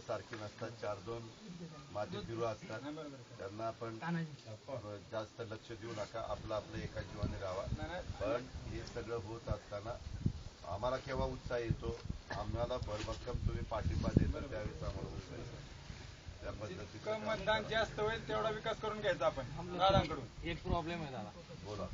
सारखी नसतात, 4-2 माझे बिरू असतात, त्यांना आपण जास्त लक्ष देऊ नका, आपलं आपलं एका जीवाने राहावा. पण हे सगळं होत असताना आम्हाला केव्हा उत्साह येतो, आम्हाला भरभक्कम तुम्ही पाठिंबा देता त्यावेळेस आम्हाला उत्साह येतो. त्या पद्धतीचं मतदान जास्त होईल तेवढा विकास करून घ्यायचा आपण दादांकडून. एक प्रॉब्लेम आहे दादा, बोला.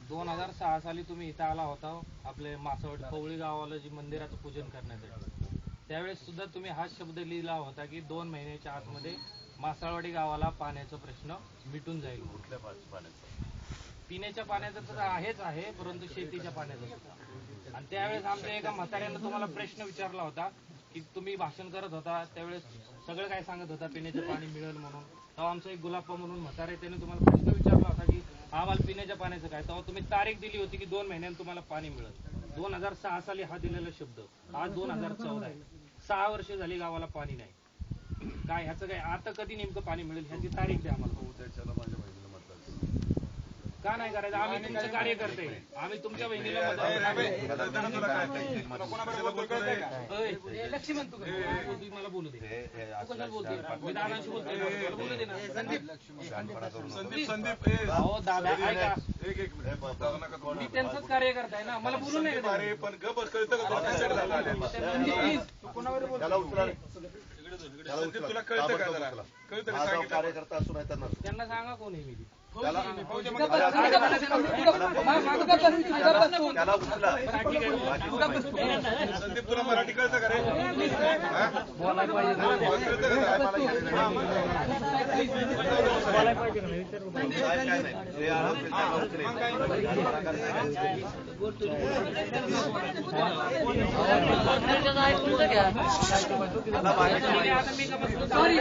2006 साली तुम्ही इथं आला होता आपले मासवड पवळी गावाला जी मंदिराचं पूजन करण्यासाठी. त्यावेळेस सुद्धा तुम्ही हाच शब्द लिहिला होता की 2 महिन्याच्या आतमध्ये मासाळवाडी गावाला पाण्याचा प्रश्न मिटून जाईल. कुठल्या पाण्याचा? पिण्याच्या पाण्याचं तर आहेच आहे, परंतु शेतीच्या पाण्याचं सुद्धा. आणि त्यावेळेस आमच्या एका म्हाताऱ्यानं तुम्हाला प्रश्न विचारला होता की तुम्ही भाषण करत होता त्यावेळेस सगळं काय सांगत होता पिण्याचं पाणी मिळेल म्हणून. तेव्हा आमचा एक गुलाप्पा म्हणून म्हातारे त्याने तुम्हाला प्रश्न विचारला होता की आम्हाला पिण्याच्या पाण्याचं काय. तेव्हा तुम्ही तारीख दिली होती की 2 महिन्यांनी तुम्हाला पाणी मिळेल. 2006 साली हा दिलेला शब्द, आज 2014 आहे. 6 वर्ष झाली गावाला पाणी नाही. काय ह्याचं काय आता कधी नेमकं पाणी मिळेल ह्याची तारीख द्या आम्हाला. उद्याच्याला माझ्या बहिणीला मतदान का नाही करायचं? आम्ही तुमचं कार्य करते, आम्ही तुमच्या बहिणीला लक्ष्मण तू मला बोलू दे, तू कशाला बोलते? मी दादांशी बोलतोय, बोलू दे ना. संदीप हो दादा ऐका, मी त्यांचंच कार्य करताय ना, मला बोलू नये. पण गबस कळतं तुला कळतं का जरा? कळतं का? कार्यकर्ता असून त्यांना सांगा कोण आहे मी. त्याला संदीप तुला मराठी कळतं का रे? सॉरी